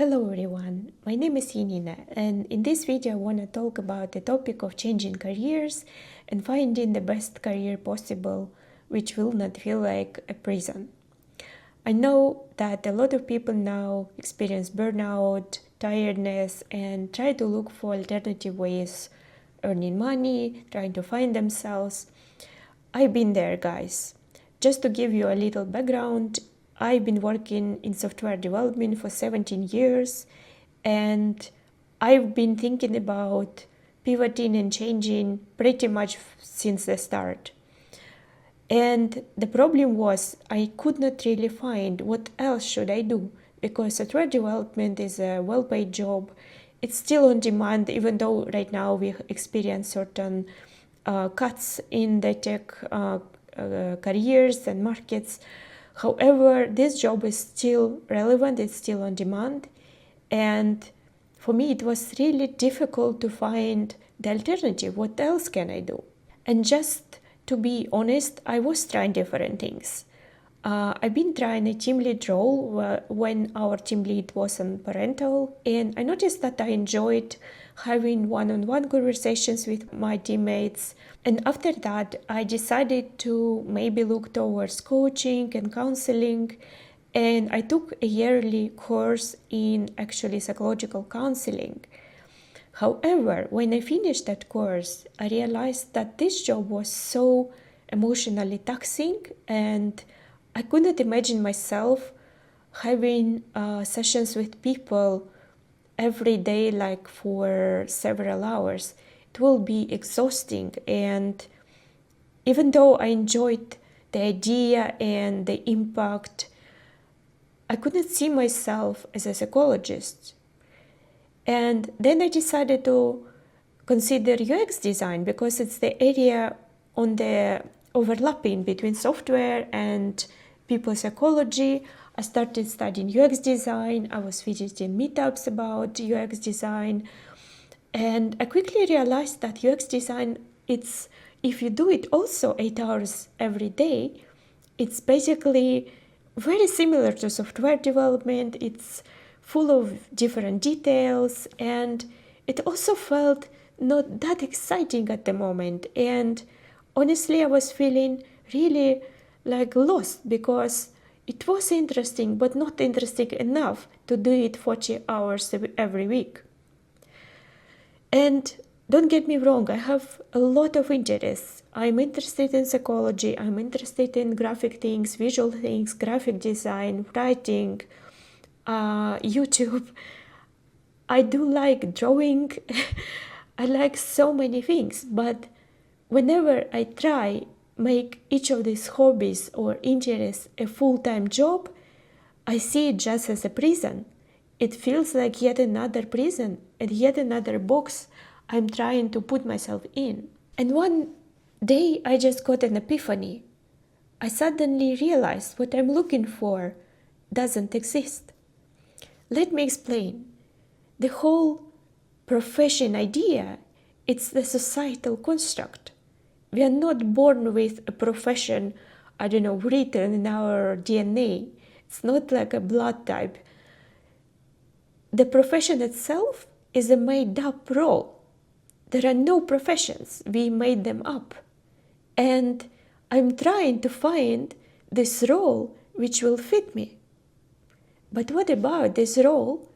Hello everyone, my name is Yanina, and in this video I want to talk about the topic of changing careers and finding the best career possible, which will not feel like a prison. I know that a lot of people now experience burnout, tiredness, and try to look for alternative ways earning money, trying to find themselves. I've been there, guys. Just to give you a little background, I've been working in software development for 17 years, and I've been thinking about pivoting and changing pretty much since the start. And the problem was I could not really find what else should I do, because software development is a well-paid job. It's still on demand, even though right now we experience certain cuts in the tech careers and markets. However, this job is still relevant, it's still on demand, and for me it was really difficult to find the alternative. What else can I do? And just to be honest, I was trying different things. I've been trying a team lead role when our team lead wasn't parental, and I noticed that I enjoyed having one-on-one conversations with my teammates. And after that, I decided to maybe look towards coaching and counseling, and I took a yearly course in actually psychological counseling. However, when I finished that course, I realized that this job was so emotionally taxing, and I could not imagine myself having sessions with people every day, like for several hours. It will be exhausting, and even though I enjoyed the idea and the impact, I couldn't see myself as a psychologist. And then I decided to consider UX design, because it's the area on the overlapping between software and people psychology. I started studying UX design. I was visiting meetups about UX design, and I quickly realized that UX design, it's, if you do it also 8 hours every day, it's basically very similar to software development. It's full of different details, and it also felt not that exciting at the moment. And honestly, I was feeling really like lost, because it was interesting, but not interesting enough to do it 40 hours every week. And don't get me wrong, I have a lot of interests. I'm interested in psychology, I'm interested in graphic things, visual things, graphic design, writing, YouTube. I do like drawing. I like so many things, but whenever I try make each of these hobbies or interests a full-time job, I see it just as a prison. It feels like yet another prison and yet another box I'm trying to put myself in. And one day I just got an epiphany. I suddenly realized what I'm looking for doesn't exist. Let me explain. The whole profession idea, it's the societal construct. We are not born with a profession, written in our DNA. It's not like a blood type. The profession itself is a made-up role. There are no professions. We made them up. And I'm trying to find this role which will fit me. But what about this role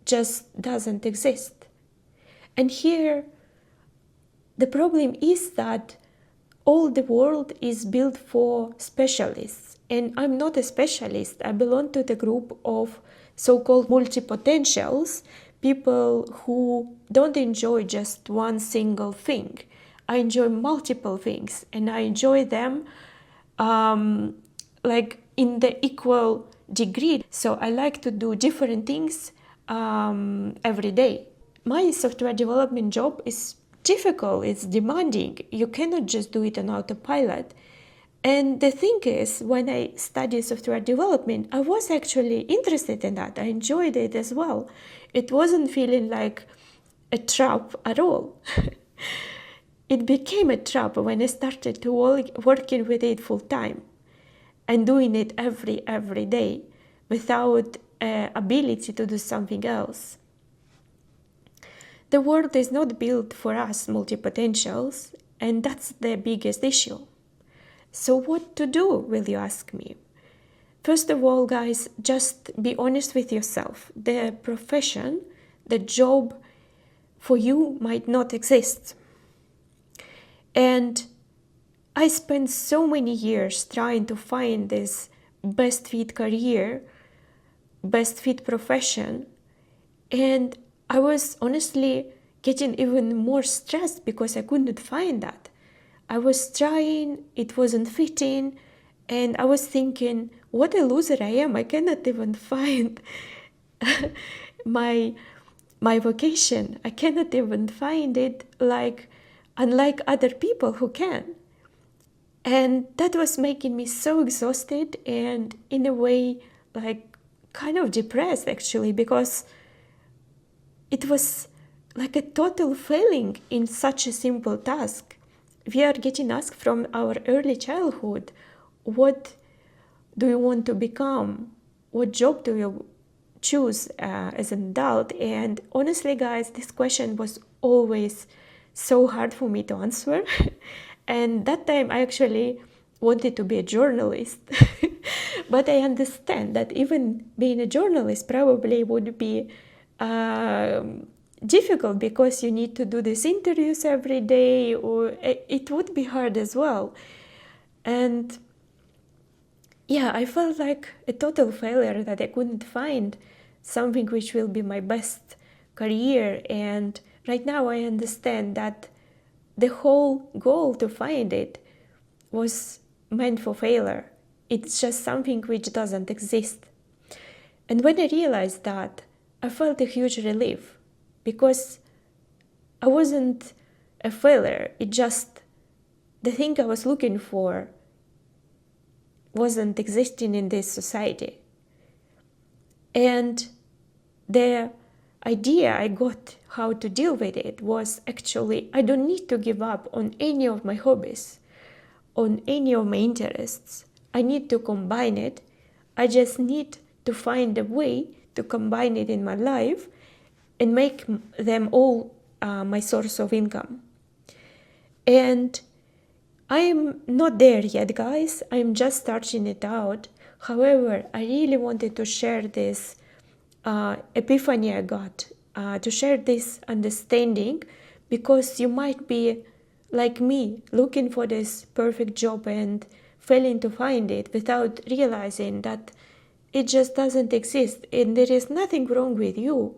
just doesn't exist? And here, the problem is that all the world is built for specialists. And I'm not a specialist. I belong to the group of so-called multi-potentials, people who don't enjoy just one single thing. I enjoy multiple things, and I enjoy them like in the equal degree. So I like to do different things every day. My software development job is difficult, it's demanding. You cannot just do it on autopilot. And the thing is, when I studied software development, I was actually interested in that. I enjoyed it as well. It wasn't feeling like a trap at all. It became a trap when I started to working with it full time and doing it every day without ability to do something else. The world is not built for us multi-potentials, and that's the biggest issue. So what to do, will you ask me? First of all, guys, just be honest with yourself. The profession, the job for you might not exist. And I spent so many years trying to find this best fit career, best fit profession, and I was honestly getting even more stressed because I couldn't find that. I was trying, it wasn't fitting, and I was thinking, what a loser I am. I cannot even find my vocation. I cannot even find it unlike other people who can. And that was making me so exhausted and in a way like kind of depressed actually, because it was like a total failing in such a simple task. We are getting asked from our early childhood, what do you want to become? What job do you choose as an adult? And honestly, guys, this question was always so hard for me to answer. And that time I actually wanted to be a journalist. But I understand that even being a journalist probably would be difficult because you need to do these interviews every day, or it would be hard as well. And yeah, I felt like a total failure that I couldn't find something which will be my best career. And right now I understand that the whole goal to find it was meant for failure. It's just something which doesn't exist. And when I realized that, I felt a huge relief, because I wasn't a failure. It just, the thing I was looking for wasn't existing in this society. And the idea I got how to deal with it was actually, I don't need to give up on any of my hobbies, on any of my interests. I need to combine it. I just need to find a way to combine it in my life and make them all my source of income. And I am not there yet, guys. I'm just starting it out. However, I really wanted to share this epiphany I got, to share this understanding, because you might be like me, looking for this perfect job and failing to find it without realizing that it just doesn't exist, and there is nothing wrong with you.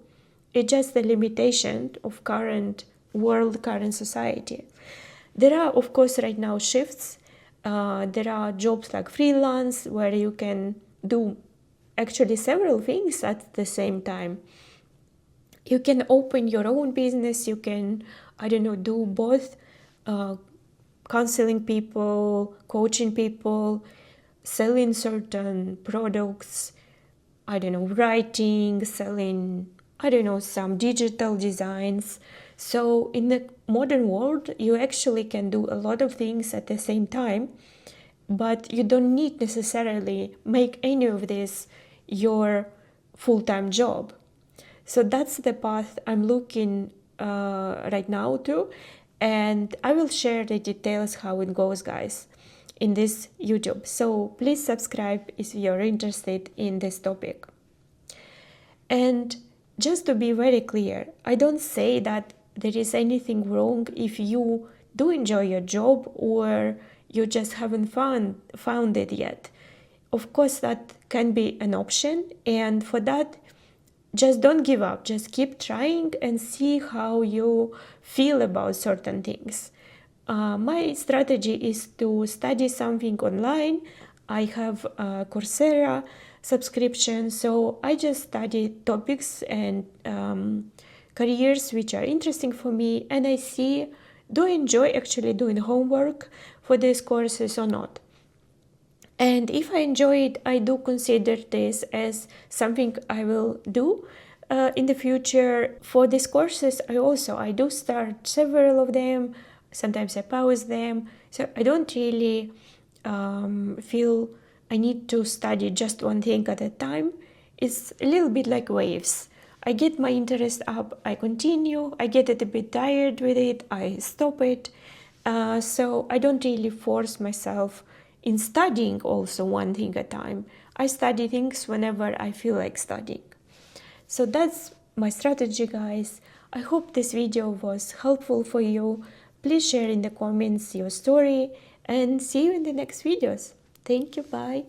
It's just the limitation of current world, current society. There are, of course, right now shifts. There are jobs like freelance where you can do actually several things at the same time. You can open your own business. You can, I don't know, do both counseling people, coaching people, selling certain products, I don't know, writing, selling, I don't know, some digital designs. So in the modern world, you actually can do a lot of things at the same time, but you don't need necessarily make any of this your full-time job. So that's the path I'm looking right now to, and I will share the details how it goes, guys, in this YouTube. So please subscribe if you're interested in this topic. And just to be very clear, I don't say that there is anything wrong if you do enjoy your job or you just haven't found it yet. Of course, that can be an option, and for that, just don't give up. Just keep trying and see how you feel about certain things. My strategy is to study something online. I have a Coursera subscription, so I just study topics and careers which are interesting for me, and I see, do I enjoy actually doing homework for these courses or not. And if I enjoy it, I do consider this as something I will do in the future. For these courses, I do start several of them. Sometimes I pause them. So I don't really feel I need to study just one thing at a time. It's a little bit like waves. I get my interest up, I continue, I get a bit tired with it, I stop it. So I don't really force myself in studying also one thing at a time. I study things whenever I feel like studying. So that's my strategy, guys. I hope this video was helpful for you. Please share in the comments your story and see you in the next videos. Thank you, bye.